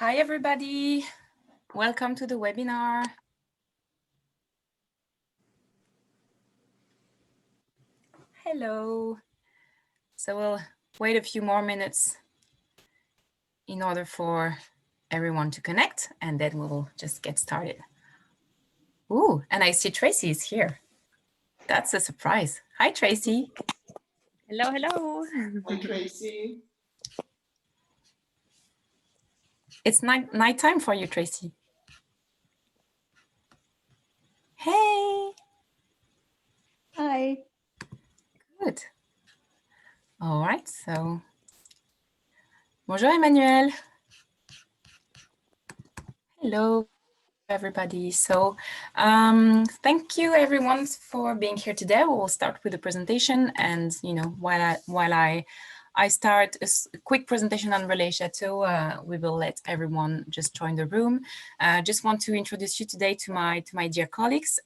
Hi, everybody. Welcome to the webinar. Hello. So we'll wait a few more minutes in order for everyone to connect, and then we'll just get started. Ooh, and I see Tracy is here. That's a surprise. Hi, Tracy. Hello, hello. Hi, Tracy. It's nighttime for you, Tracy. Hey. Hi. Good. All right, so bonjour, Emmanuel. Hello, everybody. So thank you everyone for being here today. We will start with the presentation, and while I start a quick presentation on Relais Chateau, we will let everyone just join the room. Just want to introduce you today to my dear colleagues.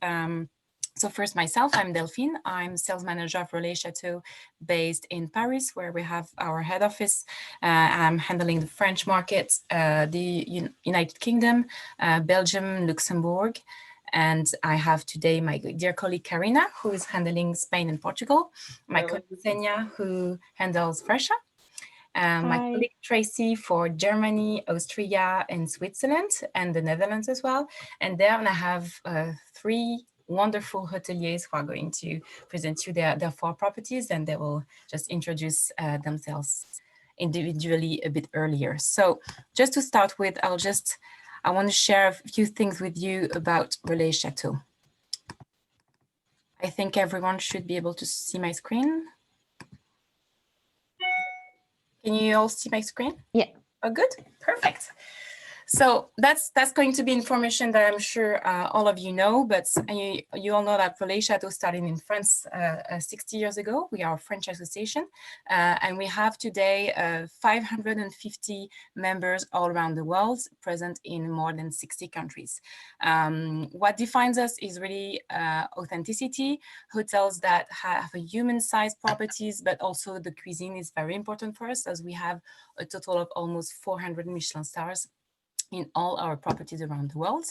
So first, myself, I'm Delphine. I'm sales manager of Relais Chateau based in Paris, where we have our head office. I'm handling the French market, the United Kingdom, Belgium, Luxembourg. And I have today my dear colleague Karina, who is handling Spain and Portugal, my colleague Senya, who handles Russia, my colleague Tracy for Germany, Austria, and Switzerland, and the Netherlands as well. And then I have three wonderful hoteliers who are going to present you their 4 properties, and they will just introduce themselves individually a bit earlier. So just to start with, I want to share a few things with you about Relais Chateau. I think everyone should be able to see my screen. Can you all see my screen? Yeah. Oh, good. Perfect. So that's going to be information that I'm sure all of you know, but you all know that Relais Chateau started in France 60 years ago. We are a French association, and we have today 550 members all around the world, present in more than 60 countries. What defines us is really authenticity, hotels that have a human-sized properties, but also the cuisine is very important for us, as we have a total of almost 400 Michelin stars in all our properties around the world.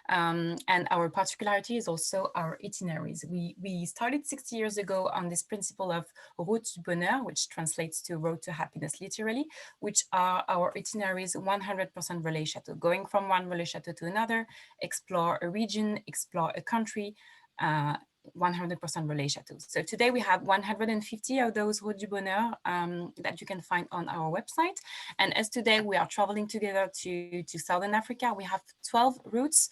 And our particularity is also our itineraries. We started 60 years ago on this principle of Route du Bonheur, which translates to Road to Happiness literally, which are our itineraries 100% Relais Chateau, going from one Relais Chateau to another, explore a region, explore a country, 100% Relais Chateau. So today we have 150 of those Route du Bonheur that you can find on our website. And as today we are traveling together to Southern Africa, we have 12 routes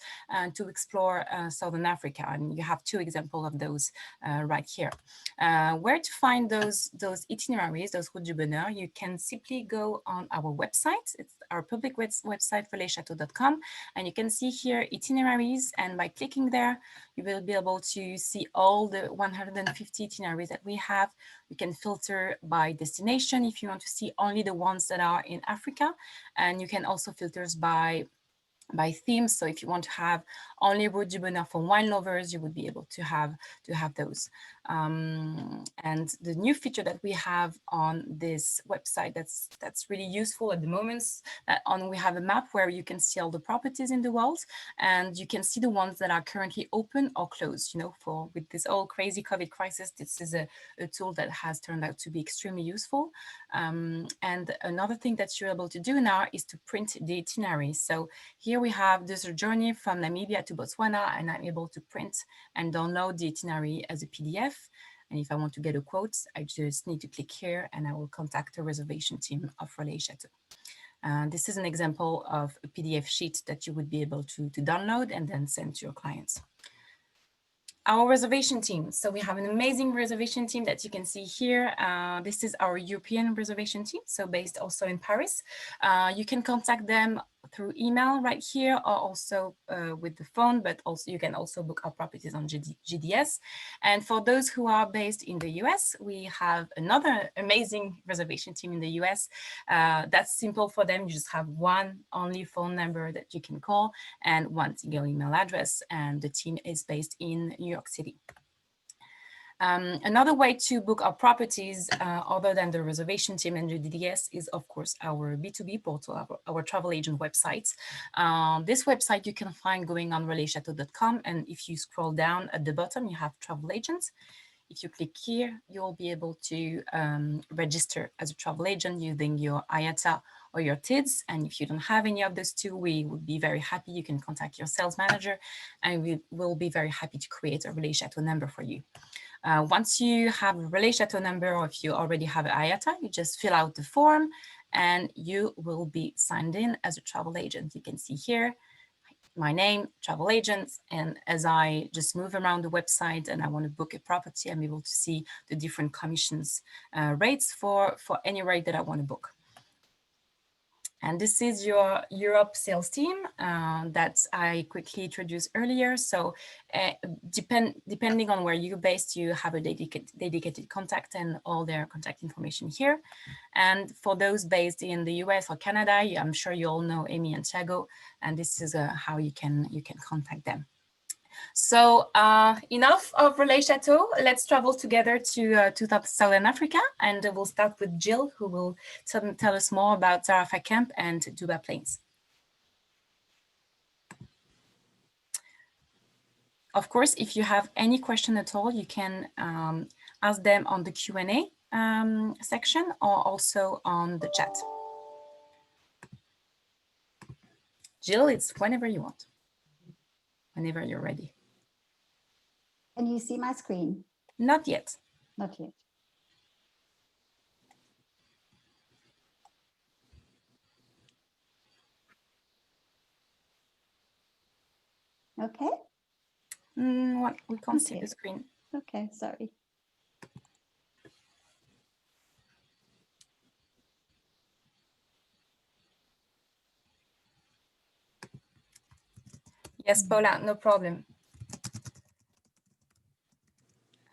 to explore Southern Africa. And you have 2 examples of those right here. Where to find those itineraries, those Route du Bonheur, you can simply go on our website. It's our public website, relaischateau.com. And you can see here itineraries. And by clicking there, you will be able to see all the 150 itineraries that we have. You can filter by destination if you want to see only the ones that are in Africa. And you can also filter by themes. So if you want to have only Route du Bonheur for wine lovers, you would be able to have those. And the new feature that we have on this website that's really useful at the moment, we have a map where you can see all the properties in the world, and you can see the ones that are currently open or closed. With this whole crazy COVID crisis, this is a tool that has turned out to be extremely useful. And another thing that you're able to do now is to print the itinerary. So here we have this journey from Namibia to Botswana, and I'm able to print and download the itinerary as a PDF. And if I want to get a quote, I just need to click here and I will contact the reservation team of Relais Chateau. This is an example of a PDF sheet that you would be able to download and then send to your clients. Our reservation team. So we have an amazing reservation team that you can see here. This is our European reservation team, so based also in Paris. You can contact them through email right here, or also with the phone, but also you can also book our properties on GDS. And for those who are based in the US, we have another amazing reservation team in the US. That's simple for them. You just have one only phone number that you can call and one single email address, and the team is based in New York City. Another way to book our properties other than the reservation team and the DDS is, of course, our B2B portal, our travel agent website. This website you can find going on relaychateau.com, and if you scroll down at the bottom, you have travel agents. If you click here, you'll be able to register as a travel agent using your IATA or your TIDS. And if you don't have any of those two, we would be very happy. You can contact your sales manager, and we will be very happy to create a Relay Chateau number for you. Once you have a Relay Chateau number, or if you already have an IATA, you just fill out the form and you will be signed in as a travel agent. You can see here my name, travel agent, and as I just move around the website and I want to book a property, I'm able to see the different commissions rates for any rate that I want to book. And this is your Europe sales team that I quickly introduced earlier. So depending on where you're based, you have a dedicated contact and all their contact information here. And for those based in the US or Canada, I'm sure you all know Amy and Thiago, and this is how you can contact them. So enough of Relay Chateau. Let's travel together to Southern Africa, and we'll start with Jill, who will tell us more about Zarafa Camp and Duba Plains. Of course, if you have any question at all, you can ask them on the Q&A section or also on the chat. Jill, it's whenever you want, whenever you're ready. Can you see my screen? Not yet. Not yet. Okay. We can't see the screen. Okay, sorry. Yes, Paula, no problem.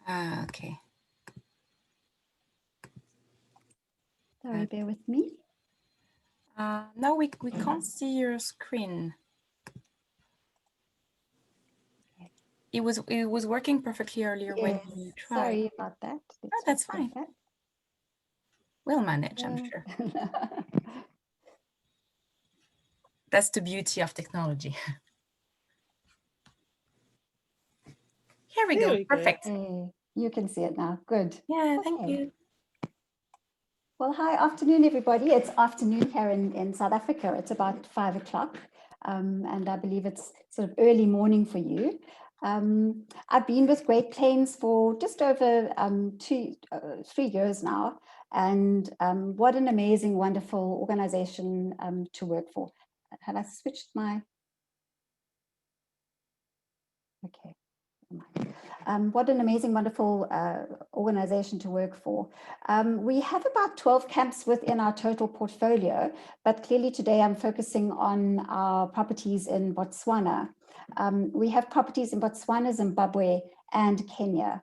Okay. Sorry, bear with me. No, we can't see your screen. It was working perfectly earlier when you tried. Sorry about that. Oh, that's fine. We'll manage, I'm sure. That's the beauty of technology. Here we go. Perfect. You can see it now. Good. Yeah, thank you. Well, hi, afternoon, everybody. It's afternoon here in South Africa. It's about 5 o'clock, and I believe it's sort of early morning for you. I've been with Great Plains for just over 3 years now, and what an amazing, wonderful organization to work for. Had I switched my... Okay. What an amazing, wonderful organization to work for. We have about 12 camps within our total portfolio, but clearly today I'm focusing on our properties in Botswana. We have properties in Botswana, Zimbabwe, and Kenya.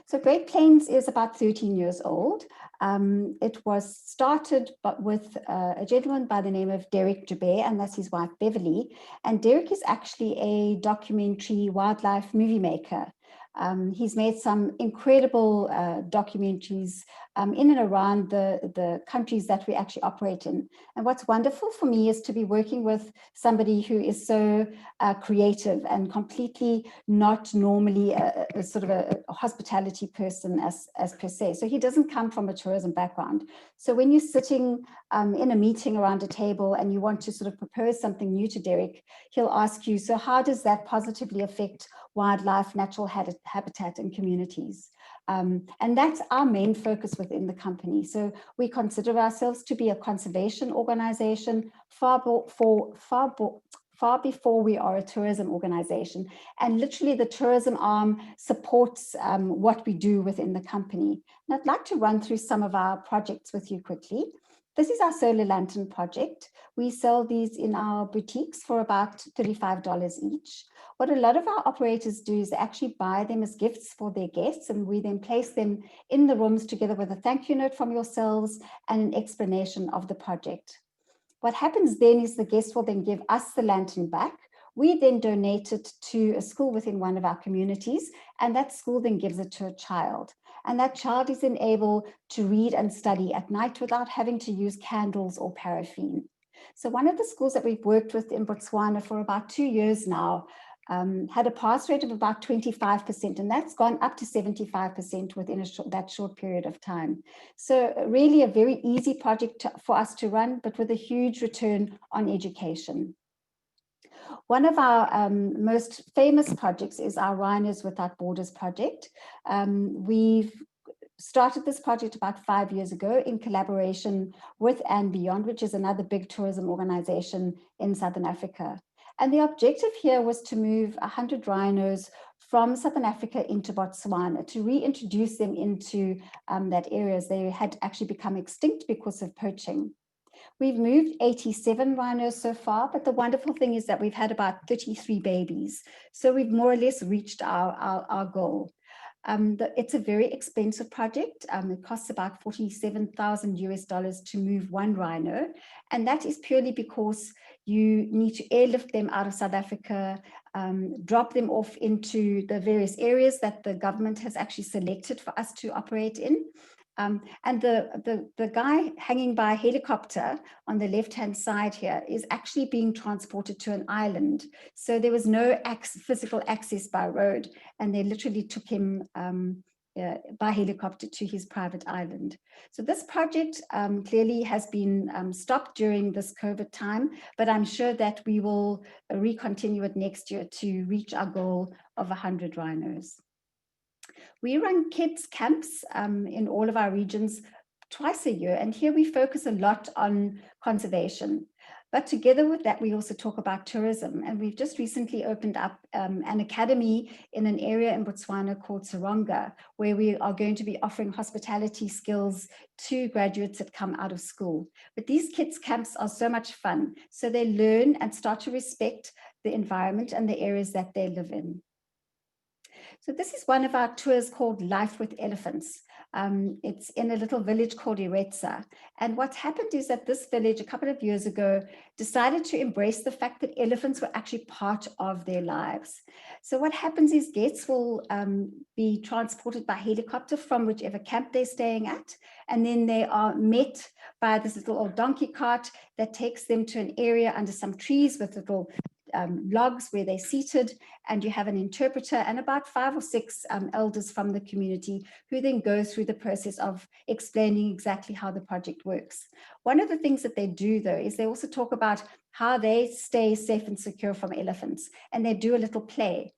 So Great Plains is about 13 years old. It was started with a gentleman by the name of Derek Dube, and that's his wife, Beverly. And Derek is actually a documentary wildlife movie maker. He's made some incredible documentaries in and around the countries that we actually operate in. And what's wonderful for me is to be working with somebody who is so creative and completely not normally a sort of a hospitality person as per se. So he doesn't come from a tourism background. So when you're sitting in a meeting around a table and you want to sort of propose something new to Derek, he'll ask you, so how does that positively affect wildlife, natural habitat, and communities? And that's our main focus within the company. So we consider ourselves to be a conservation organization far before we are a tourism organization. And literally the tourism arm supports what we do within the company. And I'd like to run through some of our projects with you quickly. This is our solar lantern project. We sell these in our boutiques for about $35 each. What a lot of our operators do is they actually buy them as gifts for their guests, and we then place them in the rooms together with a thank you note from yourselves and an explanation of the project. What happens then is the guest will then give us the lantern back. We then donate it to a school within one of our communities, and that school then gives it to a child. And that child is then able to read and study at night without having to use candles or paraffin. So one of the schools that we've worked with in Botswana for about 2 years now had a pass rate of about 25%, and that's gone up to 75% within that short period of time. So really a very easy project for us to run, but with a huge return on education. One of our most famous projects is our Rhinos Without Borders project. We've started this project about 5 years ago in collaboration with And Beyond, which is another big tourism organization in Southern Africa. And the objective here was to move 100 rhinos from Southern Africa into Botswana, to reintroduce them into that area, as they had actually become extinct because of poaching. We've moved 87 rhinos so far, but the wonderful thing is that we've had about 33 babies. So we've more or less reached our goal. It's a very expensive project. It costs about $47,000 to move one rhino. And that is purely because you need to airlift them out of South Africa, drop them off into the various areas that the government has actually selected for us to operate in. And the guy hanging by helicopter on the left-hand side here is actually being transported to an island. So there was no physical access by road, and they literally took him by helicopter to his private island. So this project clearly has been stopped during this COVID time, but I'm sure that we will recontinue it next year to reach our goal of 100 rhinos. We run kids camps in all of our regions twice a year, and here we focus a lot on conservation. But together with that, we also talk about tourism, and we've just recently opened up an academy in an area in Botswana called Saronga, where we are going to be offering hospitality skills to graduates that come out of school. But these kids camps are so much fun, so they learn and start to respect the environment and the areas that they live in. So this is one of our tours called Life with Elephants. It's in a little village called Iretsa. And what happened is that this village a couple of years ago decided to embrace the fact that elephants were actually part of their lives. So what happens is guests will be transported by helicopter from whichever camp they're staying at. And then they are met by this little old donkey cart that takes them to an area under some trees with little logs where they're seated, and you have an interpreter and about 5 or 6 elders from the community who then go through the process of explaining exactly how the project works. One of the things that they do, though, is they also talk about how they stay safe and secure from elephants, and they do a little play.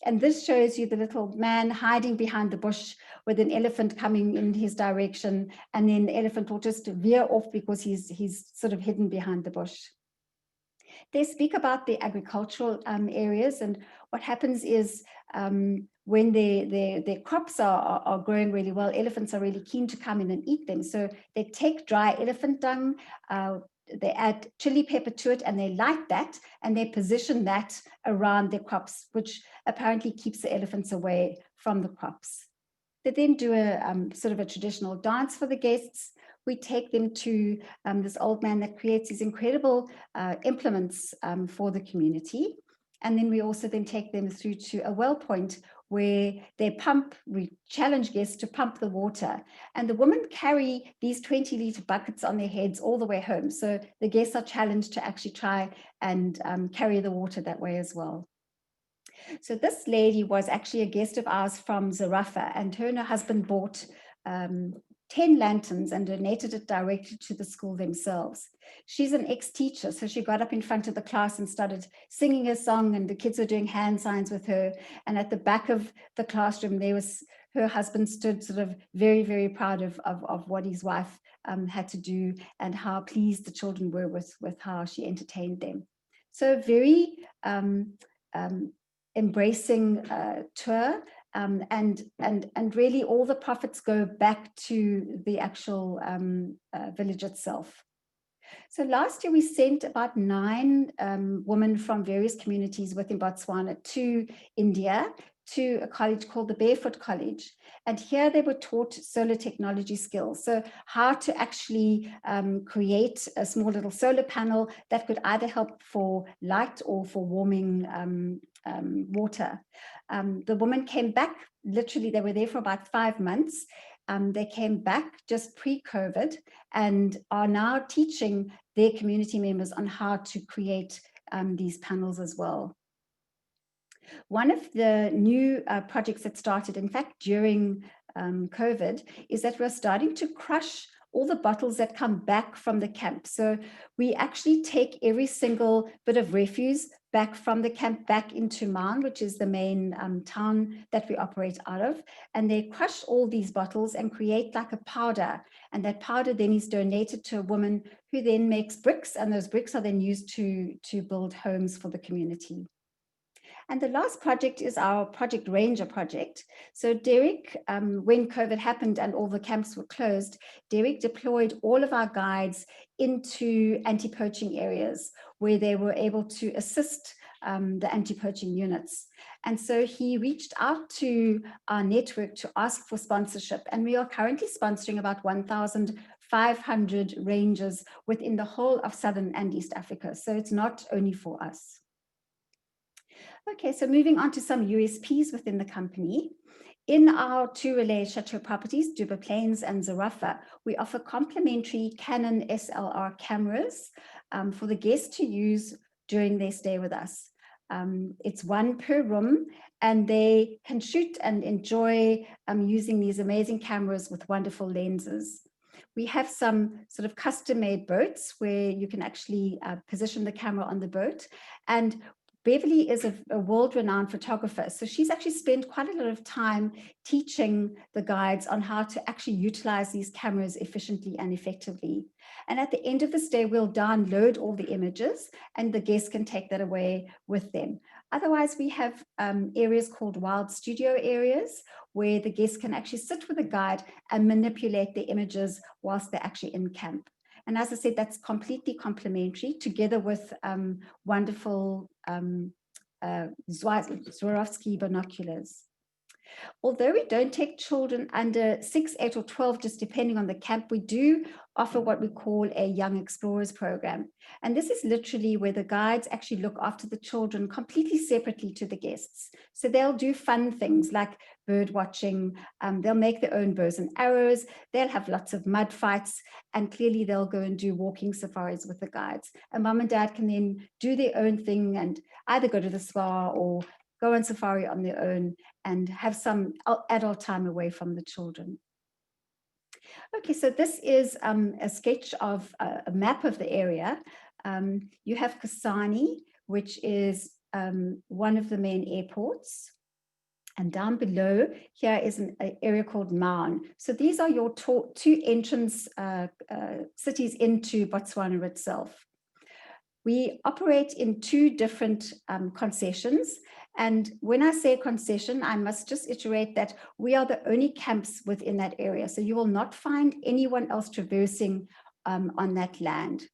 And this shows you the little man hiding behind the bush with an elephant coming in his direction, and then the elephant will just veer off because he's sort of hidden behind the bush. They speak about the agricultural areas, and what happens is when their crops are growing really well, elephants are really keen to come in and eat them. So they take dry elephant dung, they add chili pepper to it, and they light that, and they position that around their crops, which apparently keeps the elephants away from the crops. They then do a sort of a traditional dance for the guests. We take them to this old man that creates these incredible implements for the community. And then we also then take them through to a well point where we challenge guests to pump the water. And the women carry these 20-liter buckets on their heads all the way home. So the guests are challenged to actually try and carry the water that way as well. So this lady was actually a guest of ours from Zarafa, and her and her husband bought 10 lanterns and donated it directly to the school themselves. She's an ex-teacher, so she got up in front of the class and started singing a song, and the kids were doing hand signs with her. And at the back of the classroom, her husband stood sort of very, very proud of what his wife had to do, and how pleased the children were with how she entertained them. So very embracing tour, and really all the profits go back to the actual village itself. So last year we sent about 9 women from various communities within Botswana to India to a college called the Barefoot College. And here they were taught solar technology skills. So how to actually create a small little solar panel that could either help for light or for warming water. The woman came back, literally they were there for about 5 months. They came back just pre-COVID and are now teaching their community members on how to create these panels as well. One of the new projects that started, in fact, during COVID, is that we're starting to crush all the bottles that come back from the camp. So we actually take every single bit of refuse back from the camp back into Maun, which is the main town that we operate out of. And they crush all these bottles and create like a powder. And that powder then is donated to a woman who then makes bricks. And those bricks are then used to build homes for the community. And the last project is our Project Ranger project. So Derek, when COVID happened and all the camps were closed, Derek deployed all of our guides into anti-poaching areas where they were able to assist the anti-poaching units. And so he reached out to our network to ask for sponsorship. And we are currently sponsoring about 1,500 rangers within the whole of Southern and East Africa. So it's not only for us. Okay, so moving on to some USPs within the company. In our 2 relay chateau properties, Duba Plains and Zarafa, we offer complimentary Canon SLR cameras for the guests to use during their stay with us. It's 1 per room, and they can shoot and enjoy using these amazing cameras with wonderful lenses. We have some sort of custom-made boats where you can actually position the camera on the boat. And Beverly is a world-renowned photographer. So she's actually spent quite a lot of time teaching the guides on how to actually utilize these cameras efficiently and effectively. And at the end of the stay, we'll download all the images and the guests can take that away with them. Otherwise, we have areas called wild studio areas where the guests can actually sit with a guide and manipulate the images whilst they're actually in camp. And as I said, that's completely complementary together with wonderful Swarovski binoculars. Although we don't take children under 6, 8, or 12, just depending on the camp, we do offer what we call a Young Explorers program. And this is literally where the guides actually look after the children completely separately to the guests. So they'll do fun things like bird watching, they'll make their own bows and arrows, they'll have lots of mud fights, and clearly they'll go and do walking safaris with the guides. And mom and dad can then do their own thing and either go to the spa or go on safari on their own and have some adult time away from the children. Okay, so this is a sketch of a map of the area. You have Kasane, which is one of the main airports. And down below here is an area called Maun. So these are your 2 entrance cities into Botswana itself. We operate in 2 different concessions. And when I say concession, I must just iterate that we are the only camps within that area. So you will not find anyone else traversing on that land.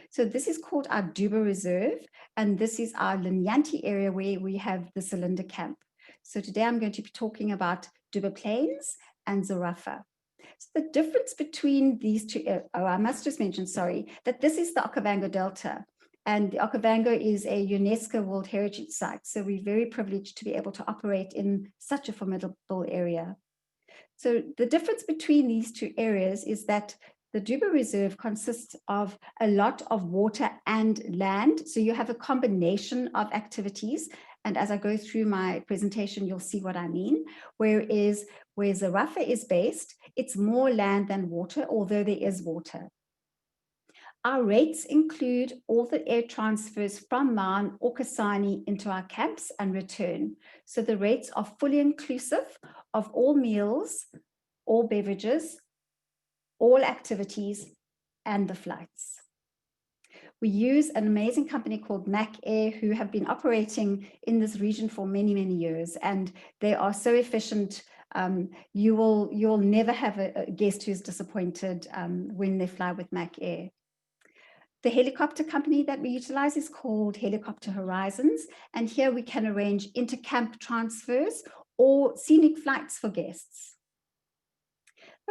So this is called our Duba Reserve. And this is our Linyanti area where we have the cylinder camp. So today I'm going to be talking about Duba Plains and Zarafa. So the difference between these 2, I must just mention, sorry, that this is the Okavango Delta. And the Okavango is a UNESCO World Heritage Site. So we're very privileged to be able to operate in such a formidable area. So the difference between these 2 areas is that the Duba Reserve consists of a lot of water and land. So you have a combination of activities. And as I go through my presentation, you'll see what I mean. Whereas where Zarafa is based, it's more land than water, although there is water. Our rates include all the air transfers from Maun or Kasane into our camps and return. So the rates are fully inclusive of all meals, all beverages, all activities, and the flights. We use an amazing company called Mac Air, who have been operating in this region for many, many years, and they are so efficient. You'll never have a guest who's disappointed when they fly with Mac Air. The helicopter company that we utilize is called Helicopter Horizons, and here we can arrange inter-camp transfers or scenic flights for guests.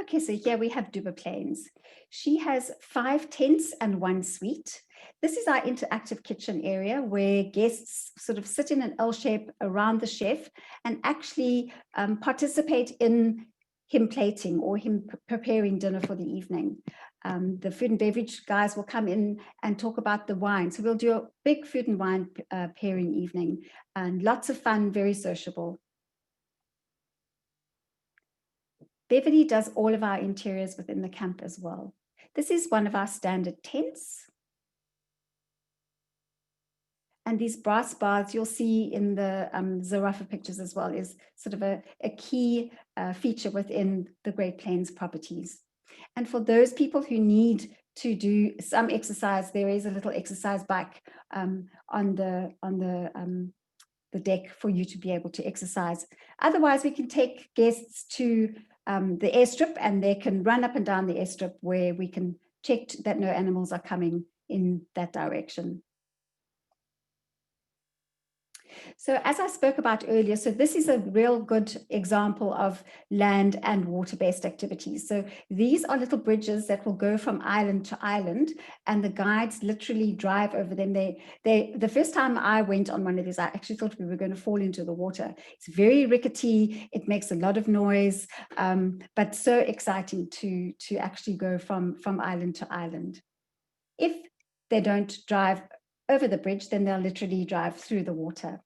Okay, so here we have Duba Plains. She has 5 tents and 1 suite. This is our interactive kitchen area where guests sort of sit in an L shape around the chef and actually participate in him plating or him preparing dinner for the evening. The food and beverage guys will come in and talk about the wine. So we'll do a big food and wine pairing evening, and lots of fun, very sociable. Beverly does all of our interiors within the camp as well. This is one of our standard tents. And these brass bars you'll see in the Zarafa pictures as well is sort of a key feature within the Great Plains properties. And for those people who need to do some exercise, there is a little exercise bike on the deck for you to be able to exercise. Otherwise, we can take guests to the airstrip and they can run up and down the airstrip where we can check that no animals are coming in that direction. So as I spoke about earlier, so this is a real good example of land and water-based activities. So these are little bridges that will go from island to island, and the guides literally drive over them. The first time I went on one of these, I actually thought we were going to fall into the water. It's very rickety, it makes a lot of noise, but so exciting to actually go from island to island. If they don't drive over the bridge, then they'll literally drive through the water.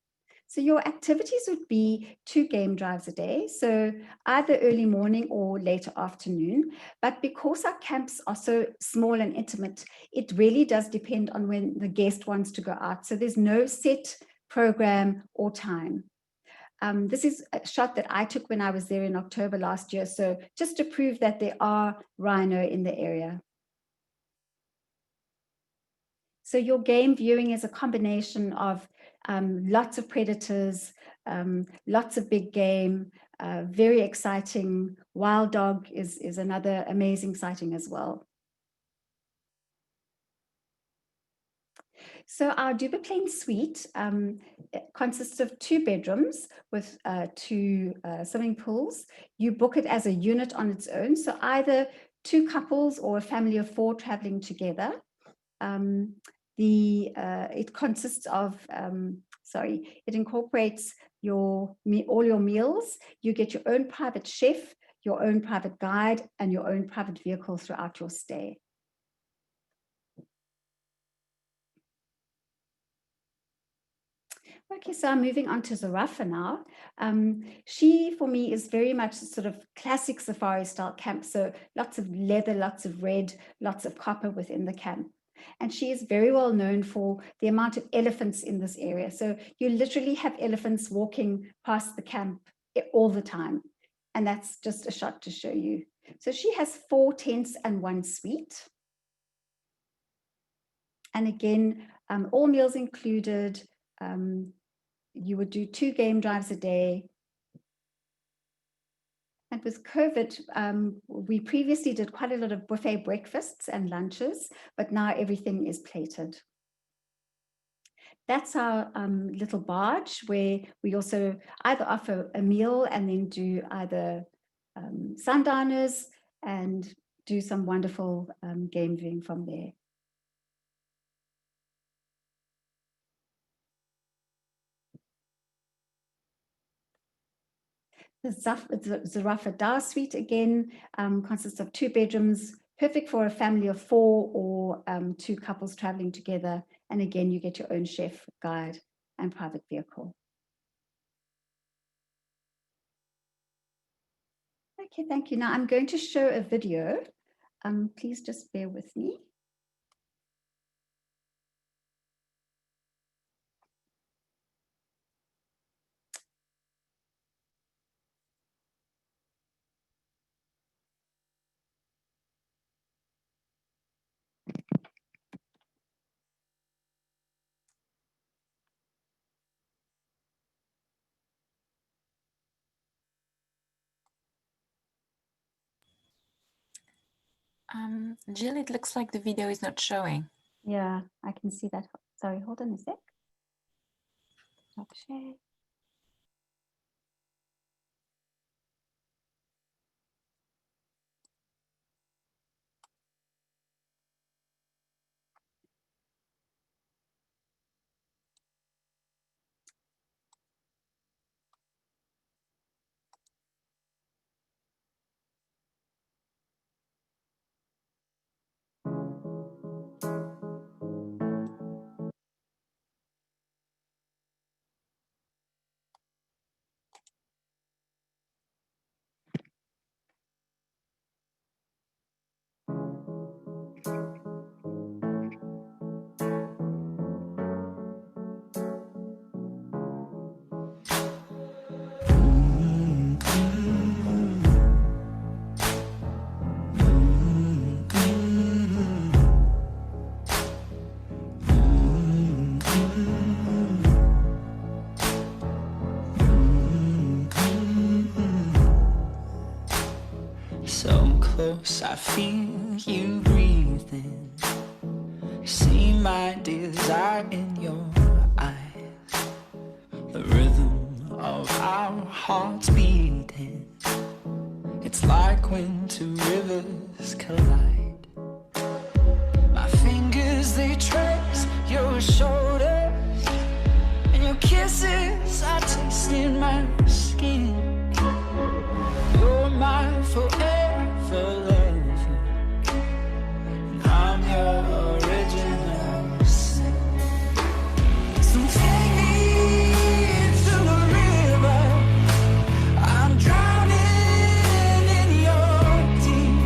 So your activities would be 2 game drives a day, so either early morning or later afternoon. But because our camps are so small and intimate, it really does depend on when the guest wants to go out. So there's no set program or time. This is a shot that I took when I was there in October last year, so just to prove that there are rhino in the area. So your game viewing is a combination of lots of predators, lots of big game, very exciting. Wild dog is another amazing sighting as well. So our Duba Plains suite consists of 2 bedrooms with 2 swimming pools. You book it as a unit on its own, so either 2 couples or a family of 4 traveling together. It consists of, it incorporates all your meals. You get your own private chef, your own private guide, and your own private vehicle throughout your stay. Okay, so I'm moving on to Zarafa now. She, for me, is very much sort of classic safari style camp. So lots of leather, lots of red, lots of copper within the camp. And she is very well known for the amount of elephants in this area. So you literally have elephants walking past the camp all the time. And that's just a shot to show you. So she has 4 tents and 1 suite. And again, all meals included. You would do 2 game drives a day. And with COVID, we previously did quite a lot of buffet breakfasts and lunches, but now everything is plated. That's our little barge where we also either offer a meal and then do either sundowners and do some wonderful game viewing from there. The Zarafa Dar suite again consists of 2 bedrooms, perfect for a family of 4 or 2 couples traveling together. And again, you get your own chef, guide, and private vehicle. Okay, thank you. Now I'm going to show a video. Please just bear with me. Jill, it looks like the video is not showing. Yeah, I can see that. Sorry, hold on a sec. Okay. close, I feel you breathing. See my desire in your eyes, the rhythm of our hearts beating. It's like when two rivers collide. My fingers, they trace your shoulders, and your kisses are tasting my skin. You're my forever lover, and I'm your original sin. So take me to the river, I'm drowning in your deep.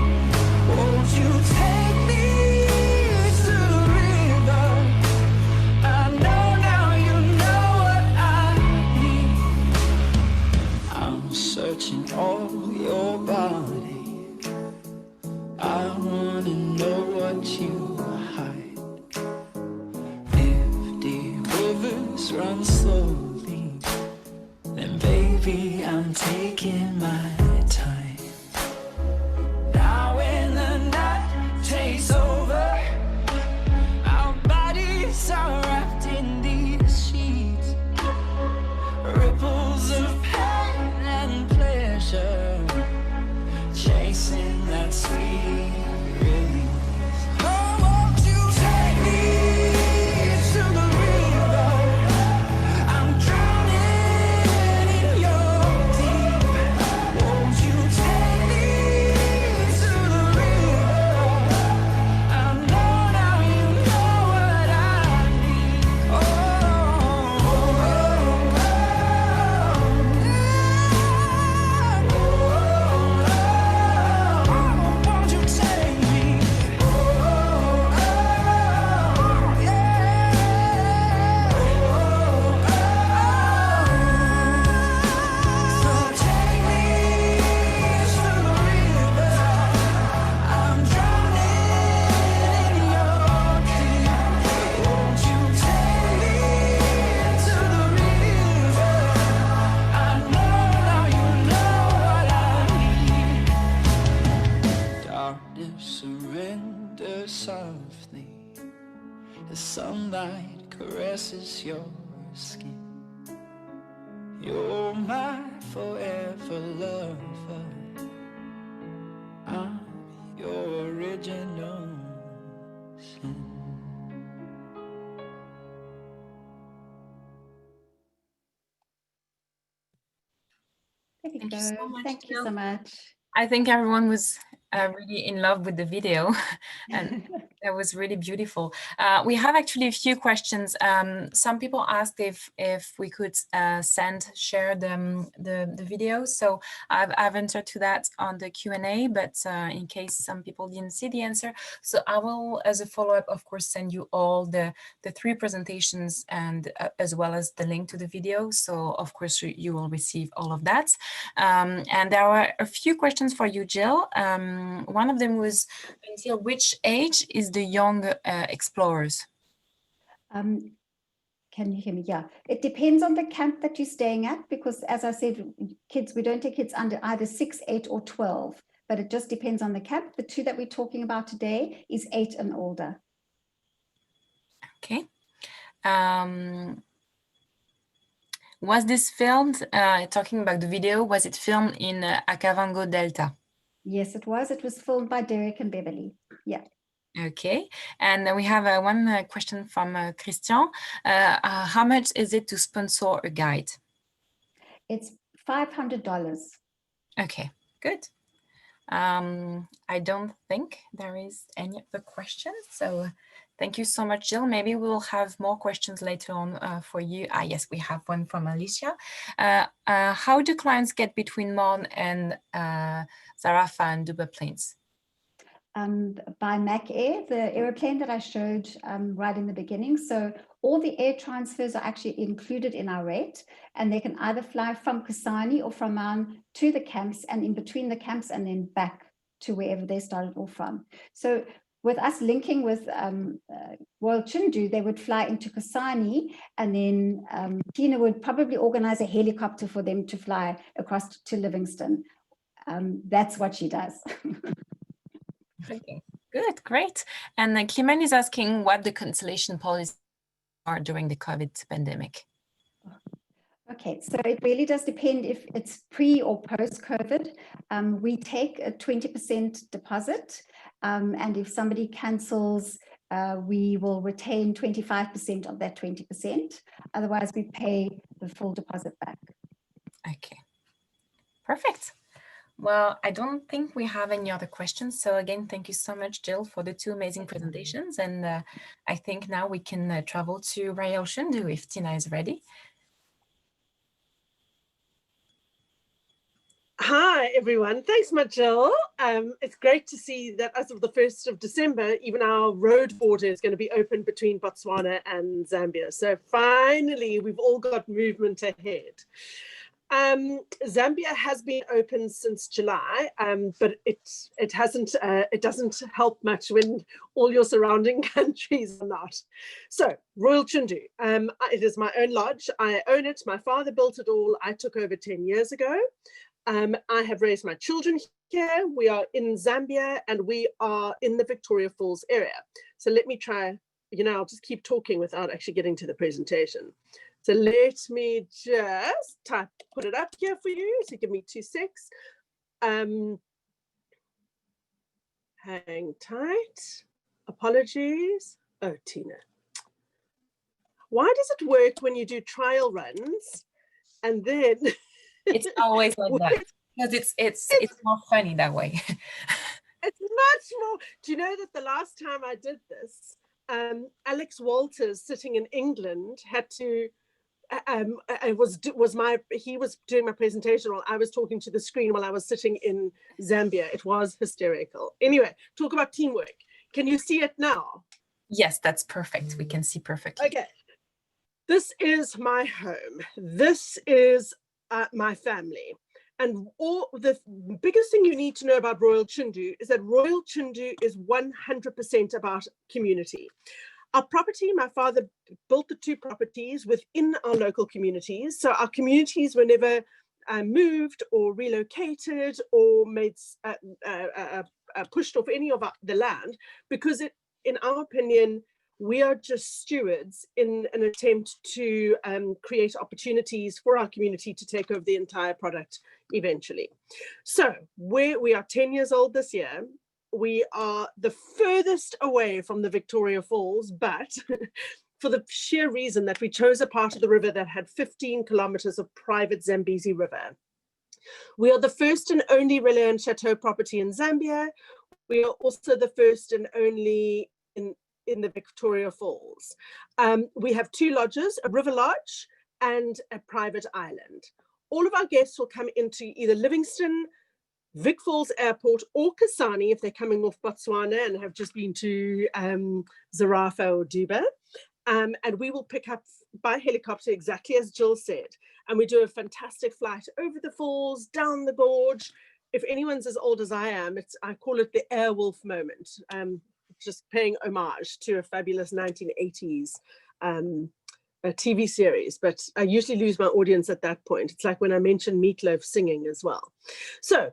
Won't you take me to the river? I know now you know what I need. I'm searching all your body. I wanna know what you hide. If deep rivers run slowly, then baby I'm taking my time. Now when the night takes over, our bodies are wrapped in these sheets, ripples of pain and pleasure, chasing that sweet release. Oh, won't you take me to the river? I'm drowning in your deep. Won't you take me to the river? I know now you know what I need. Oh, won't you take me? So take me to the river. I'm drowning in your deep. Won't you take me to the river? I know now you know what I need. Darkness surrender softly. The sunlight caresses your skin. You're my forever lover. I'm your original sin. There we Thank you go. so much, Thank you Jill. so much. I think everyone was really in love with the video, and that was really beautiful. We have actually a few questions. Some people asked if we could share the video. So I've answered to that on the Q&A, but in case some people didn't see the answer, so I will, as a follow-up, of course, send you all the 3 presentations and as well as the link to the video. So of course you will receive all of that. And there are a few questions for you, Jill. One of them was, until which age is the young explorers? Can you hear me? Yeah, it depends on the camp that you're staying at, because as I said, kids, we don't take kids under either 6, 8 or 12, but it just depends on the camp. The 2 that we're talking about today is 8 and older. Okay. Was this filmed, talking about the video, was it filmed in Akavango Delta? Yes, it was. It was filmed by Derek and Beverly. Yeah. Okay, and we have one question from Christian. How much is it to sponsor a guide? It's $500. Okay, good. I don't think there is any other questions. So thank you so much, Jill. Maybe we will have more questions later on for you. Yes, we have one from Alicia. How do clients get between Mon and Zarafa and Dubai planes? By Mac Air, the aeroplane that I showed right in the beginning. So all the air transfers are actually included in our rate, and they can either fly from Kasane or from Maun to the camps, and in between the camps, and then back to wherever they started off from. So with us linking with Royal Chindu, they would fly into Kasane, and then Tina would probably organize a helicopter for them to fly across to Livingston. That's what she does. Okay, good, great. And Clement is asking what the cancellation policies are during the COVID pandemic. Okay, so it really does depend if it's pre or post-COVID. We take a 20% deposit, and if somebody cancels, we will retain 25% of that 20%. Otherwise, we pay the full deposit back. Okay, perfect. Well, I don't think we have any other questions. So again, thank you so much, Jill, for the two amazing presentations. And I think now we can travel to Royal Shundu if Tina is ready. Hi, everyone. Thanks, Jill. It's great to see that as of the 1st of December, even our road border is going to be open between Botswana and Zambia. So finally, we've all got movement ahead. Zambia has been open since July, but it doesn't help much when all your surrounding countries are not. So Royal Chundu, it is my own lodge. I own it. My father built it all. I took over 10 years ago. I have raised my children here. We are in Zambia and we are in the Victoria Falls area. So let me try, I'll just keep talking without actually getting to the presentation. So let me just put it up here for you. So give me 2 secs. Hang tight. Apologies. Oh, Tina. Why does it work when you do trial runs and then... It's always like that because it's more funny that way. It's much more. Do you know that the last time I did this, Alex Walters sitting in England had to. He was doing my presentation while I was talking to the screen while I was sitting in Zambia. It was hysterical. Anyway, talk about teamwork. Can you see it now? Yes, that's perfect. We can see perfectly. Okay. This is my home. This is my family. And all the biggest thing you need to know about Royal Chundu is that Royal Chundu is 100% about community. Our property, my father built the 2 properties within our local communities. So our communities were never moved or relocated or made pushed off any of the land because in our opinion, we are just stewards in an attempt to create opportunities for our community to take over the entire product eventually. So we are 10 years old this year. We are the furthest away from the Victoria Falls, but for the sheer reason that we chose a part of the river that had 15 kilometers of private Zambezi River. We are the first and only Relais and Chateau property in Zambia. We are also the first and only in the Victoria Falls. We have 2 lodges, a river lodge and a private island. All of our guests will come into either Livingston, Vic Falls Airport or Kasane if they're coming off Botswana and have just been to Zarafa or Duba. And we will pick up by helicopter exactly as Jill said. And we do a fantastic flight over the falls, down the gorge. If anyone's as old as I am, I call it the Airwolf moment. Just paying homage to a fabulous 1980s a TV series, but I usually lose my audience at that point. It's like when I mention Meatloaf singing as well. So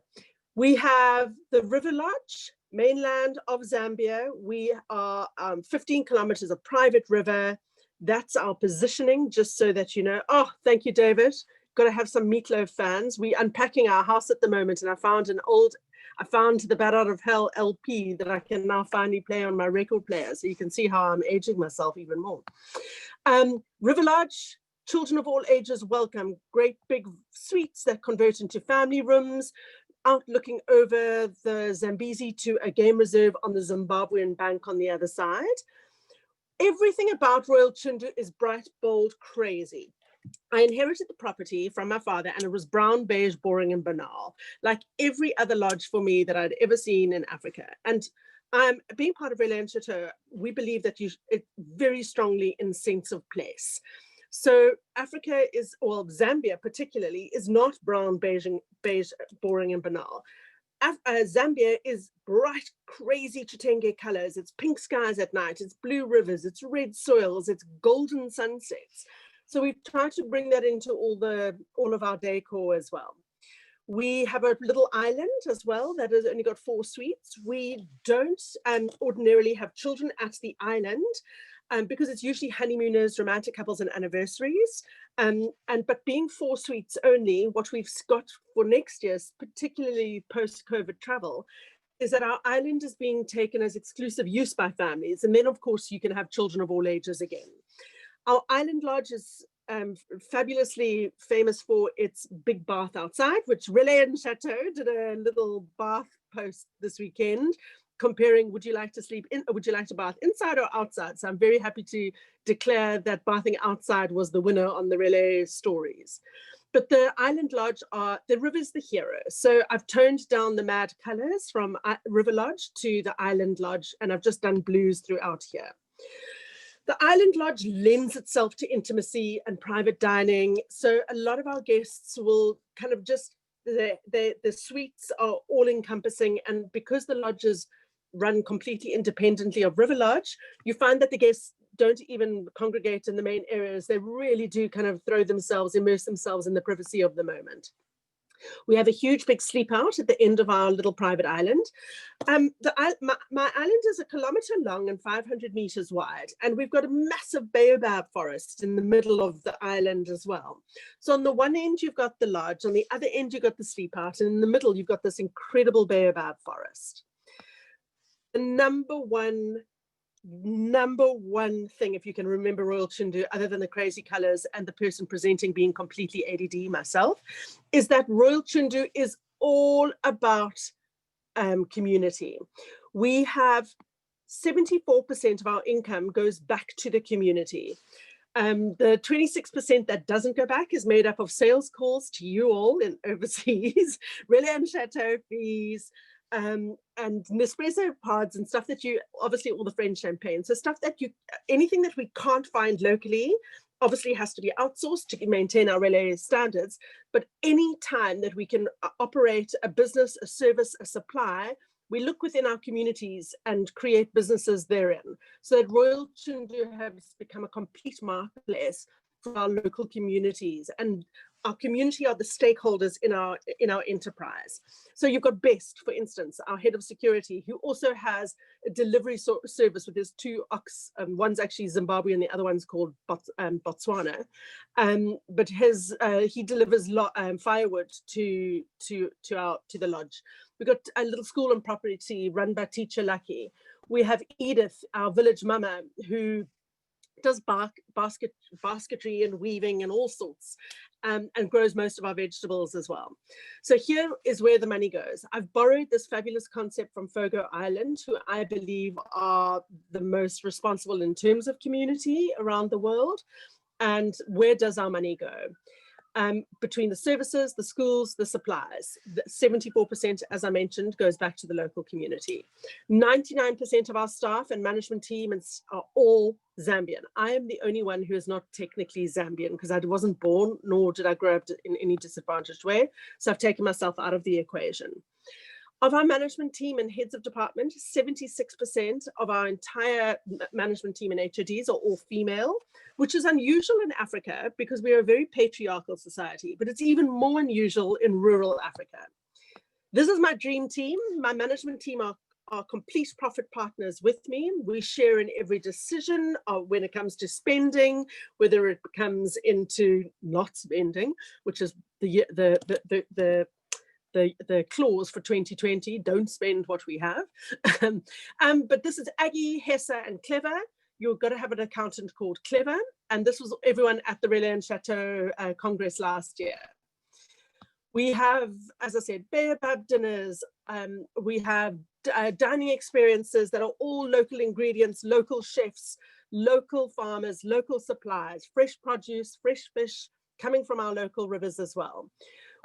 we have the River Lodge, mainland of Zambia. We are 15 kilometers of private river. That's our positioning, just so that you know. Oh, thank you, David. Got to have some Meatloaf fans. We're unpacking our house at the moment, and I found the Bat Out of Hell LP that I can now finally play on my record player. So you can see how I'm aging myself even more. River Lodge, children of all ages welcome. Great big suites that convert into family rooms, out looking over the Zambezi to a game reserve on the Zimbabwean bank on the other side. Everything about Royal Chundu is bright, bold, crazy. I inherited the property from my father and it was brown, beige, boring and banal, like every other lodge for me that I'd ever seen in Africa. And being part of Relais and Chateau, we believe that it very strongly in sense of place. So Africa is, well, Zambia particularly, is not brown, beige, boring and banal. Zambia is bright, crazy Chitenge colors. It's pink skies at night, it's blue rivers, it's red soils, it's golden sunsets. So we've tried to bring that into all of our decor as well. We have a little island as well that has only got 4 suites. We don't ordinarily have children at the island because it's usually honeymooners, romantic couples, and anniversaries. But being 4 suites only, what we've got for next year, particularly post-COVID travel, is that our island is being taken as exclusive use by families. And then, of course, you can have children of all ages again. Our island lodge is fabulously famous for its big bath outside, which Relais and Chateau did a little bath post this weekend, comparing would you like to sleep in, or would you like to bath inside or outside? So I'm very happy to declare that bathing outside was the winner on the Relais stories. But the island lodge the river's the hero. So I've toned down the mad colors from River Lodge to the island lodge, and I've just done blues throughout here. The island lodge lends itself to intimacy and private dining. So a lot of our guests will kind of just, the suites are all encompassing. And because the lodges run completely independently of River Lodge, you find that the guests don't even congregate in the main areas. They really do kind of immerse themselves in the privacy of the moment. We have a huge big sleep out at the end of our little private island. My island is 1 kilometer long and 500 meters wide, and we've got a massive baobab forest in the middle of the island as well. So on the one end, you've got the lodge, on the other end, you've got the sleep out, and in the middle, you've got this incredible baobab forest. The number one thing, if you can remember Royal Chindu, other than the crazy colors and the person presenting being completely ADD myself, is that Royal Chindu is all about community. We have 74% of our income goes back to the community. The 26% that doesn't go back is made up of sales calls to you all in overseas, Relais and Chateau fees, and Nespresso pods and stuff that you, obviously all the French champagne. So stuff that anything that we can't find locally, obviously has to be outsourced to maintain our Relais standards. But any time that we can operate a business, a service, a supply, we look within our communities and create businesses therein. So that Royal Chindu has become a complete marketplace for our local communities, and our community are the stakeholders in our enterprise. So you've got Best, for instance, our head of security, who also has a delivery service with his 2 ox. One's actually Zimbabwe and the other one's called Botswana. But he delivers firewood to the lodge. We've got a little school and property run by Teacher Lucky. We have Edith, our village mama, who does basketry and weaving and all sorts, and grows most of our vegetables as well. So here is where the money goes. I've borrowed this fabulous concept from Fogo Island, who I believe are the most responsible in terms of community around the world. And where does our money go? Between the services, the schools, the supplies, 74%, as I mentioned, goes back to the local community. 99% of our staff and management team are all Zambian. I am the only one who is not technically Zambian because I wasn't born, nor did I grow up in any disadvantaged way. So I've taken myself out of the equation. Of our management team and heads of department, 76% of our entire management team and HODs are all female, which is unusual in Africa because we are a very patriarchal society, but it's even more unusual in rural Africa. This is my dream team. My management team are complete profit partners with me. We share in every decision when it comes to spending, whether it comes into not spending, which is the clause for 2020, don't spend what we have. But this is Aggie, Hessa, and Clever. You've got to have an accountant called Clever. And this was everyone at the Relais and Chateau Congress last year. We have, as I said, baobab dinners. We have dining experiences that are all local ingredients, local chefs, local farmers, local supplies, fresh produce, fresh fish coming from our local rivers as well.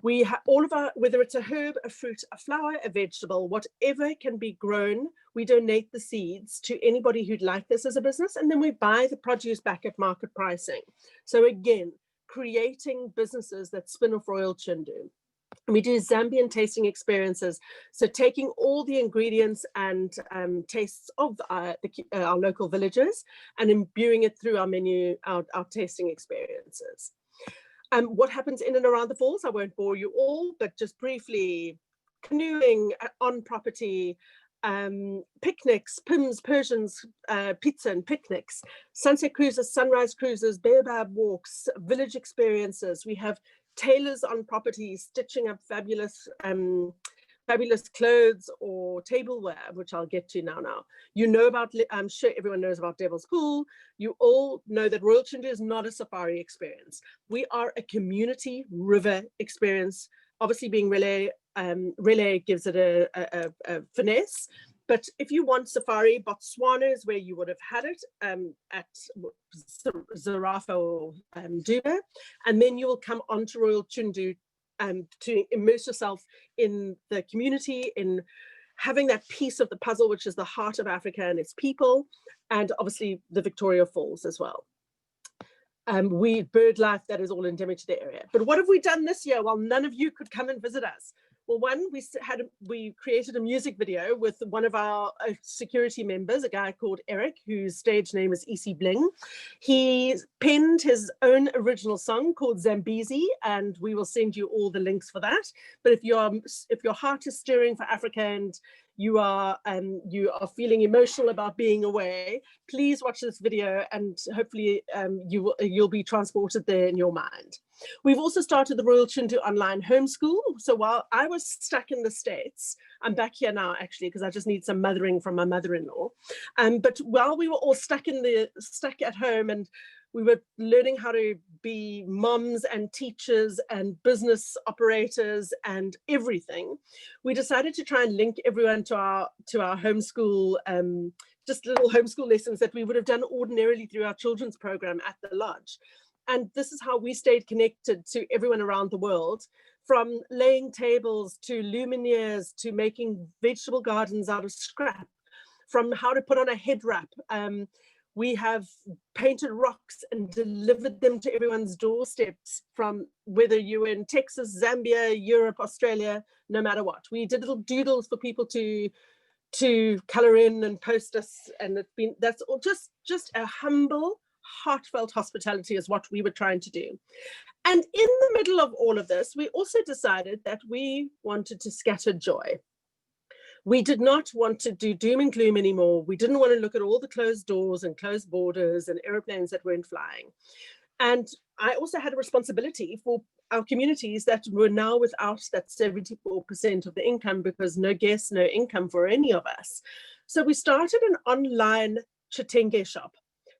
We have all of our, whether it's a herb, a fruit, a flower, a vegetable, whatever can be grown, we donate the seeds to anybody who'd like this as a business, and then we buy the produce back at market pricing. So again, creating businesses that spin off Royal Chindu. We do Zambian tasting experiences. So taking all the ingredients and tastes of our local villages and imbuing it through our menu, our tasting experiences. What happens in and around the falls, I won't bore you all, but just briefly, canoeing on property, picnics, Pims, Persians, pizza and picnics, sunset cruises, sunrise cruises, baobab walks, village experiences. We have tailors on property stitching up fabulous fabulous clothes or tableware, which I'll get to now. You know about, I'm sure everyone knows about Devil's Pool. You all know that Royal Chundu is not a safari experience. We are a community river experience. Obviously being relay gives it a finesse. But if you want safari, Botswana is where you would have had it at Zarafa or Duba. And then you will come onto Royal Chundu to immerse yourself in the community, in having that piece of the puzzle, which is the heart of Africa and its people, and obviously the Victoria Falls as well. Bird life, that is all endemic to the area. But what have we done this year? Well, none of you could come and visit us. Well, one, we created a music video with one of our security members, a guy called Eric, whose stage name is EC Bling. He penned his own original song called Zambezi, and we will send you all the links for that. But if your heart is stirring for Africa and you are feeling emotional about being away, please watch this video, and hopefully you'll be transported there in your mind. We've also started the Royal Chundu online homeschool. So while I was stuck in the States, I'm back here now actually because I just need some mothering from my mother-in-law. But while we were all stuck at home and we were learning how to be moms and teachers and business operators and everything, we decided to try and link everyone to our homeschool, just little homeschool lessons that we would have done ordinarily through our children's program at the lodge. And this is how we stayed connected to everyone around the world, from laying tables to luminaires to making vegetable gardens out of scrap, from how to put on a head wrap. We have painted rocks and delivered them to everyone's doorsteps, from whether you were in Texas, Zambia, Europe, Australia, no matter what. We did little doodles for people to color in and post us, and that's all just a humble, heartfelt hospitality is what we were trying to do. And in the middle of all of this, we also decided that we wanted to scatter joy. We did not want to do doom and gloom anymore. We didn't want to look at all the closed doors and closed borders and airplanes that weren't flying. And I also had a responsibility for our communities that were now without that 74% of the income, because no guests, no income for any of us. So we started an online Chitenge shop.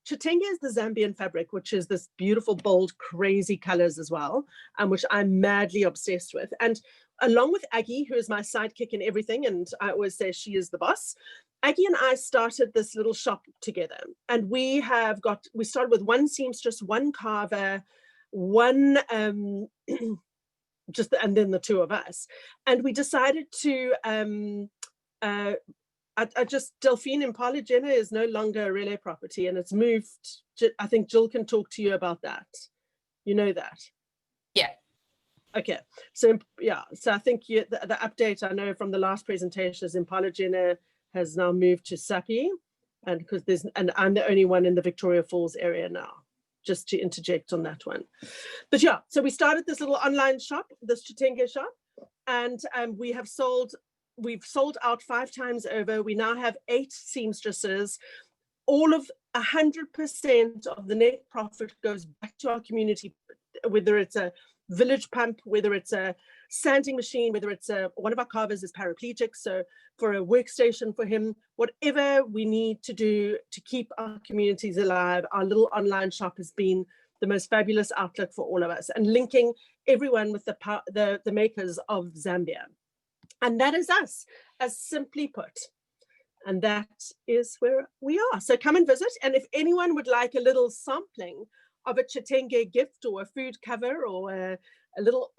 Chitenge is the Zambian fabric, which is this beautiful, bold, crazy colors as well, and which I'm madly obsessed with. And along with Aggie, who is my sidekick in everything, and I always say she is the boss, Aggie and I started this little shop together. And we started with one seamstress, one carver, one, and then the two of us. And we decided to, Delphine Impala Jenna is no longer a relay property, and it's moved. I think Jill can talk to you about that. You know that? Yeah. Okay. So yeah. So I think the update I know from the last presentation is Impala Jenna has now moved to Sapi, and I'm the only one in the Victoria Falls area now. Just to interject on that one. But yeah. So we started this little online shop, this Chitenge shop, and we've sold out 5 times over. We now have 8 seamstresses. All of 100% of the net profit goes back to our community, whether it's a village pump, whether it's a sanding machine, whether it's one of our carvers is paraplegic, so for a workstation for him, whatever we need to do to keep our communities alive, our little online shop has been the most fabulous outlet for all of us, and linking everyone with the makers of Zambia. And that is us, as simply put. And that is where we are. So come and visit. And if anyone would like a little sampling of a Chitenge gift or a food cover or a little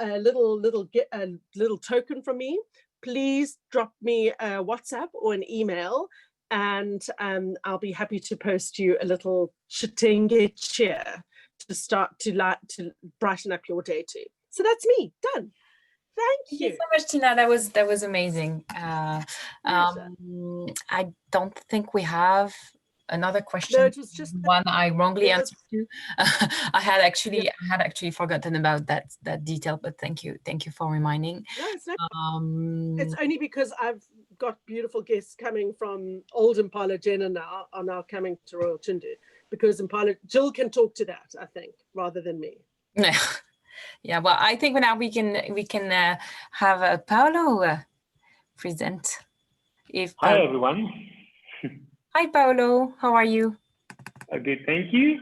token from me, please drop me a WhatsApp or an email, and I'll be happy to post you a little Chitenge cheer to brighten up your day too. So that's me, done. Thank you so much, Tina. That was amazing. I don't think we have another question. No, it was just one I wrongly it was- answered to. I had actually forgotten about that detail, but thank you for reminding. no, it's not. Um, It's only because I've got beautiful guests coming from old Impala Jenna now are now coming to Royal Chindu, because Impala Jill can talk to that, I think, rather than me. yeah, well, I think now we can have Paolo present. Hi, everyone. Hi, Paolo. How are you? Good, thank you.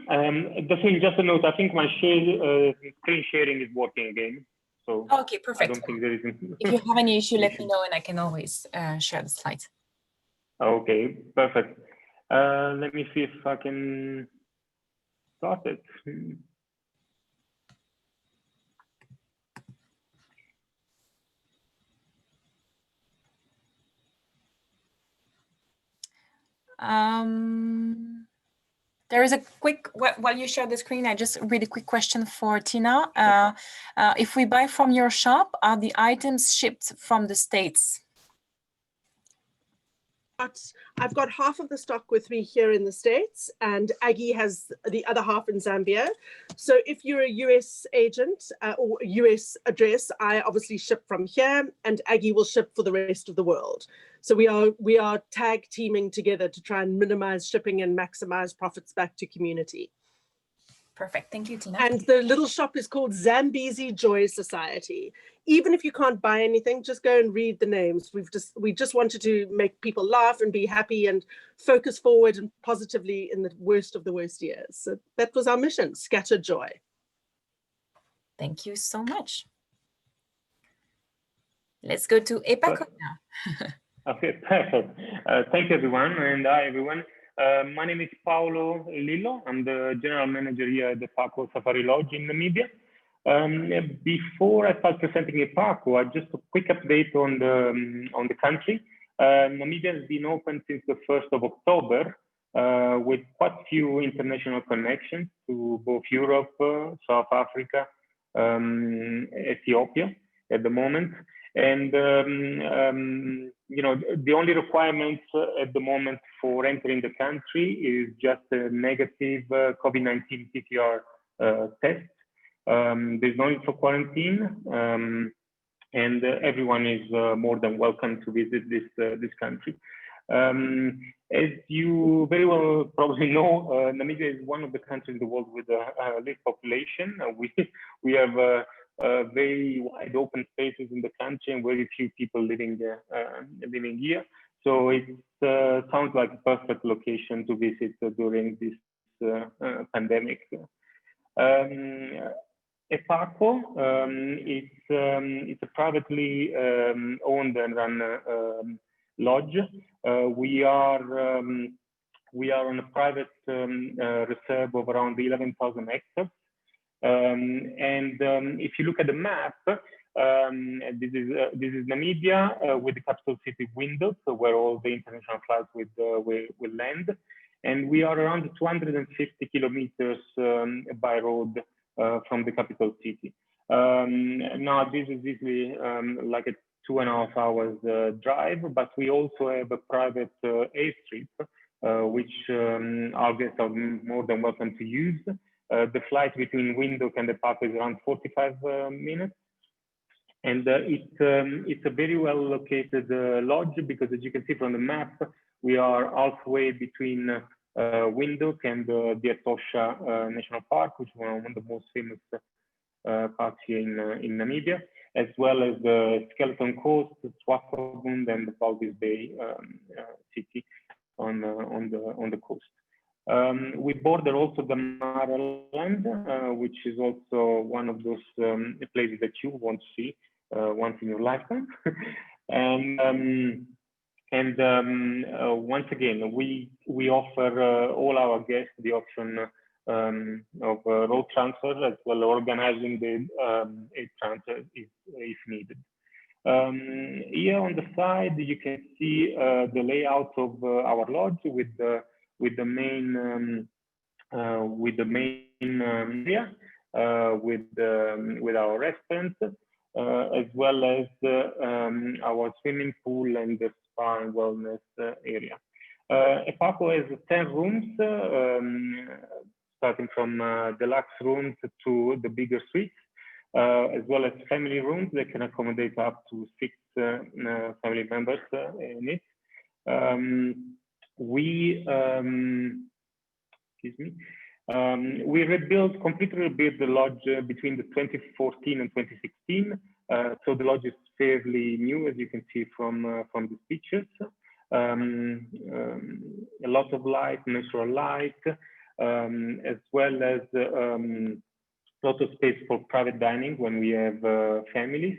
Just a note, I think my screen sharing is working again. So Okay, perfect. I don't think there is. If you have any issue, let me know and I can always share the slides. Okay, perfect. Let me see if I can start it. There is a quick, while you share the screen, I just read a quick question for Tina. If we buy from your shop, are the items shipped from the States? But I've got half of the stock with me here in the States, and Aggie has the other half in Zambia. So if you're a US agent or a US address, I obviously ship from here, and Aggie will ship for the rest of the world. So we are tag teaming together to try and minimize shipping and maximize profits back to community. Perfect. Thank you, Tina. And the little shop is called Zambezi Joy Society. Even if you can't buy anything, just go and read the names. We just wanted to make people laugh and be happy and focus forward and positively in the worst of the worst years. So that was our mission, scatter joy. Thank you so much. Let's go to EPACO now. Okay, perfect. Thank you, everyone, and hi, everyone. My name is Paolo Lillo. I'm the general manager here at the EPACO Safari Lodge in Namibia. Before I start presenting EPACO, just a quick update on the country. Namibia has been open since the 1st of October with quite few international connections to both Europe, South Africa, Ethiopia at the moment. And you know, the only requirements at the moment for entering the country is just a negative COVID-19 PCR test. There's no need for quarantine, and everyone is more than welcome to visit this country. As you very well probably know, Namibia is one of the countries in the world with the least population. We have very wide open spaces in the country and very few people living here. So it sounds like a perfect location to visit during this pandemic. EPACO, it's a privately owned and run lodge. We are on a private reserve of around 11,000 hectares. If you look at the map, this is Namibia with the capital city Windhoek, so where all the international flights will land. And we are around 250 kilometers by road from the capital city. Now, this is easily like a 2.5 hours drive, but we also have a private airstrip, which our guests are more than welcome to use. The flight between Windhoek and the park is around 45 minutes. And it's a very well located lodge, because as you can see from the map, we are halfway between Windhoek and the Etosha National Park, which is one of the most famous parks here in Namibia, as well as the Skeleton Coast, Swakopmund, and the Walvis Bay city on the coast. We border also the Maraland, which is also one of those places that you want to see once in your lifetime. And once again, we offer all our guests the option of road transfer, as well as organizing the air transfer if needed. Here on the side, you can see the layout of our lodge with the main area with our restaurant, as well as our swimming pool and the spa and wellness area. Epaco has 10 rooms, starting from deluxe rooms to the bigger suites, as well as family rooms that can accommodate up to 6 family members in it. We completely rebuilt the lodge between the 2014 and 2016. So the lodge is fairly new, as you can see from the pictures. A lot of light, natural light, as well as lot of space for private dining when we have families.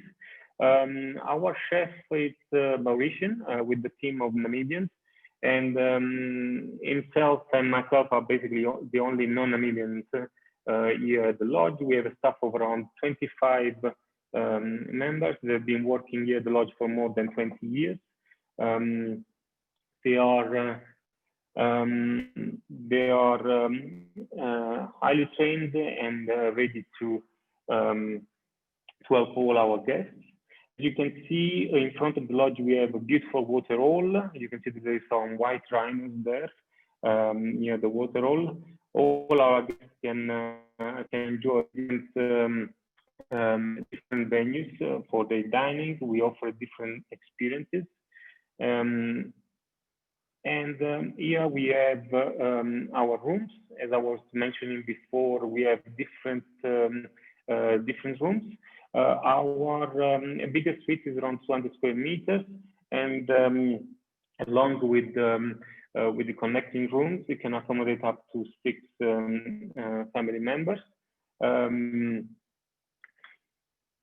Our chef is Mauritian with the team of Namibians, and himself and myself are basically the only non-Namibians here at the lodge. We have a staff of around 25 members that have been working here at the lodge for more than 20 years. They are highly trained and ready to help all our guests. You can see in front of the lodge we have a beautiful water hole. You can see that there is some white rhinos there near the water hole. All our guests can enjoy different venues for their dining. We offer different experiences. Here we have our rooms. As I was mentioning before, we have different rooms. Our biggest suite is around 200 square meters, and along with the connecting rooms, we can accommodate up to 6 family members.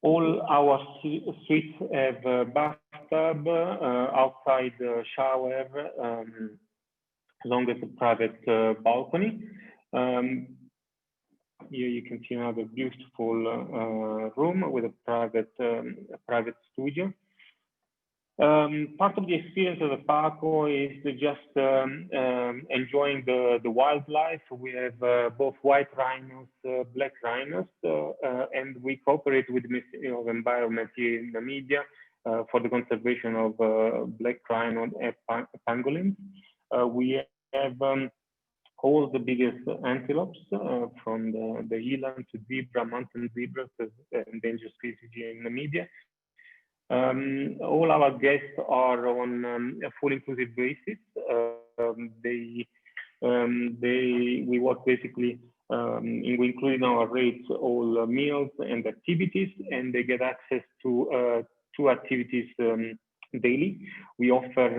All our suites have a bathtub, outside shower, along with a private balcony. Here you can see another beautiful room with a private studio. Part of the experience of the Epaco is just enjoying the wildlife. We have both white rhinos, black rhinos, and we cooperate with the Ministry of Environment here in Namibia for the conservation of black rhino and pangolins. We have all the biggest antelopes, from the eland to zebra, mountain zebras, endangered species here in Namibia. All our guests are on a full inclusive basis. We work basically, we include in our rates all meals and activities, and they get access to 2 activities daily. We offer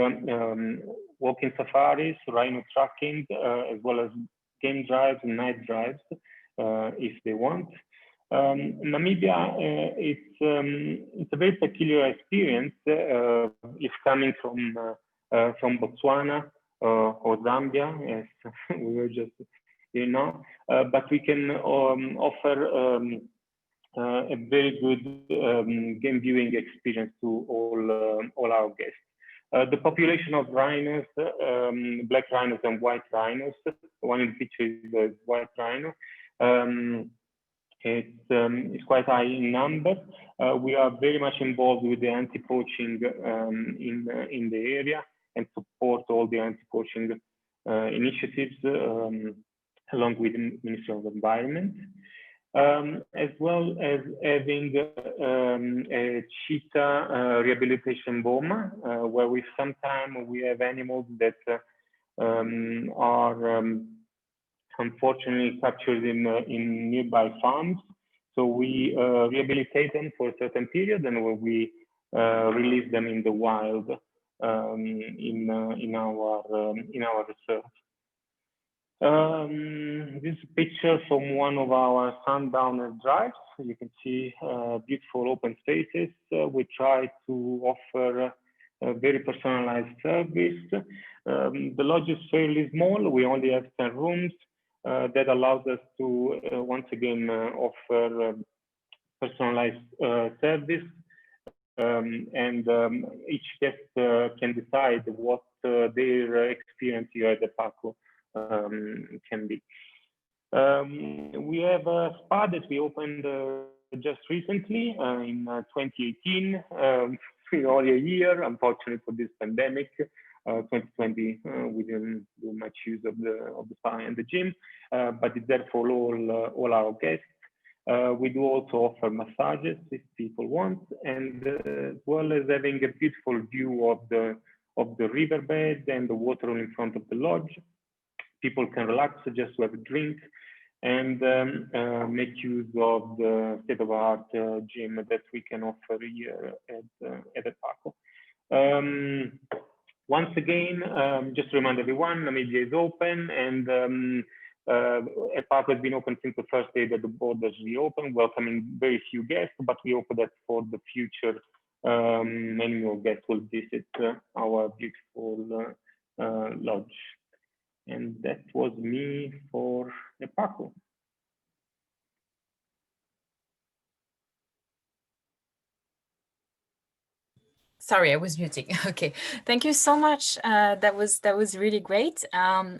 walking safaris, rhino tracking, as well as game drives and night drives if they want. Namibia, it's a very peculiar experience if coming from Botswana or Zambia, as we were just but we can offer a very good game viewing experience to all our guests. The population of rhinos, black rhinos and white rhinos, one in the picture is the white rhino. It's quite high in number. We are very much involved with the anti-poaching in the area and support all the anti-poaching initiatives along with the Ministry of Environment, as well as having a cheetah rehabilitation boma, where sometimes we have animals that are unfortunately captured in nearby farms. So we rehabilitate them for a certain period, and we release them in the wild in our reserve. This is a picture from one of our sundowner drives. You can see beautiful open spaces. We try to offer a very personalized service. The lodge is fairly small. We only have 10 rooms. That allows us to once again offer personalized service, and each guest can decide what their experience here at the Epaco can be. We have a spa that we opened just recently in 2018. Only a year, unfortunately, for this pandemic. 2020, we didn't do much use of the spa and the gym, but it's there for all our guests. We do also offer massages if people want, and as well as having a beautiful view of the riverbed and the water in front of the lodge. People can relax, just to have a drink, and make use of the state-of-the-art gym that we can offer here at Paco. Once again, just to remind everyone, Namibia is open, and Paco has been open since the first day that the borders reopened, welcoming very few guests, but we hope that for the future, many more guests will visit our beautiful lodge. And that was me for Paco. Sorry, I was muting. Okay, thank you so much. That was really great.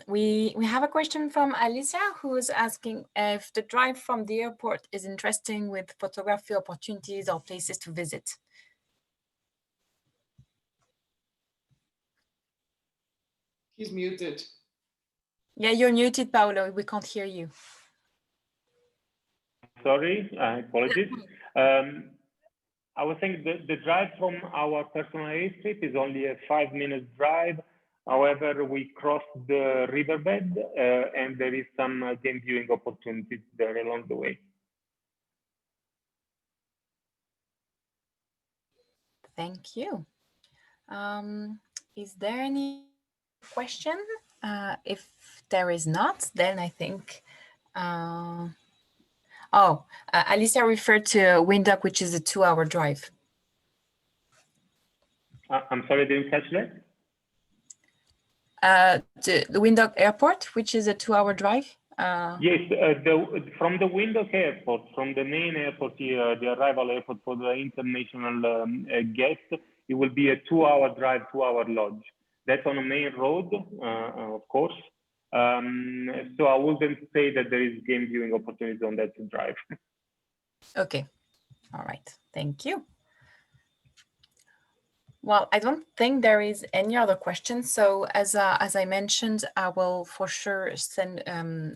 We have a question from Alicia, who is asking if the drive from the airport is interesting with photography opportunities or places to visit. He's muted. Yeah, you're muted, Paolo. We can't hear you. Sorry, apologies. I was saying the drive from our personal airstrip is only a 5-minute drive. However, we crossed the riverbed and there is some game viewing opportunities there along the way. Thank you. Is there any question? If there is not, then I think Alicia referred to Windhoek, which is a 2-hour drive. I'm sorry, I didn't catch that. To the Windhoek Airport, which is a 2-hour drive. Yes, from the Windhoek Airport, from the main airport here, the arrival airport for the international guests, it will be a 2-hour drive, 2-hour lodge. That's on a main road, of course. So I wouldn't say that there is game viewing opportunities on that drive. Okay, all right, thank you. Well, I don't think there is any other questions. So as I mentioned, I will for sure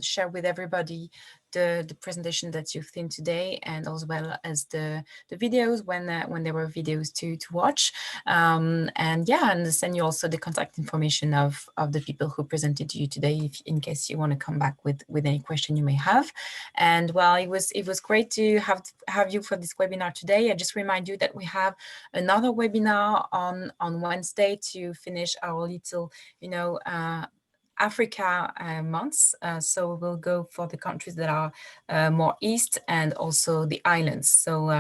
share with everybody the presentation that you've seen today, and as well as the videos when there were videos to watch. And yeah, and send you also the contact information of the people who presented to you today, if in case you want to come back with any question you may have. And well, it was great to have you for this webinar today. I just remind you that we have another webinar on Wednesday to finish our little, Africa months. So we'll go for the countries that are more east and also the islands. So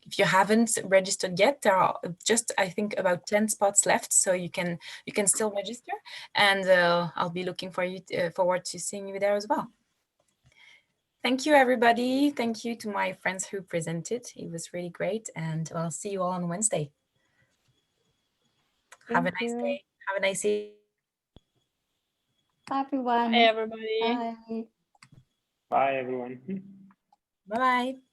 if you haven't registered yet, there are just, I think, about 10 spots left. So you can still register, and I'll be looking forward to seeing you there as well. Thank you, everybody. Thank you to my friends who presented. It was really great, and I'll see you all on Wednesday. Have a nice day. Have a nice evening. Bye, everyone. Hi, everybody. Bye. Bye, everyone. Bye-bye.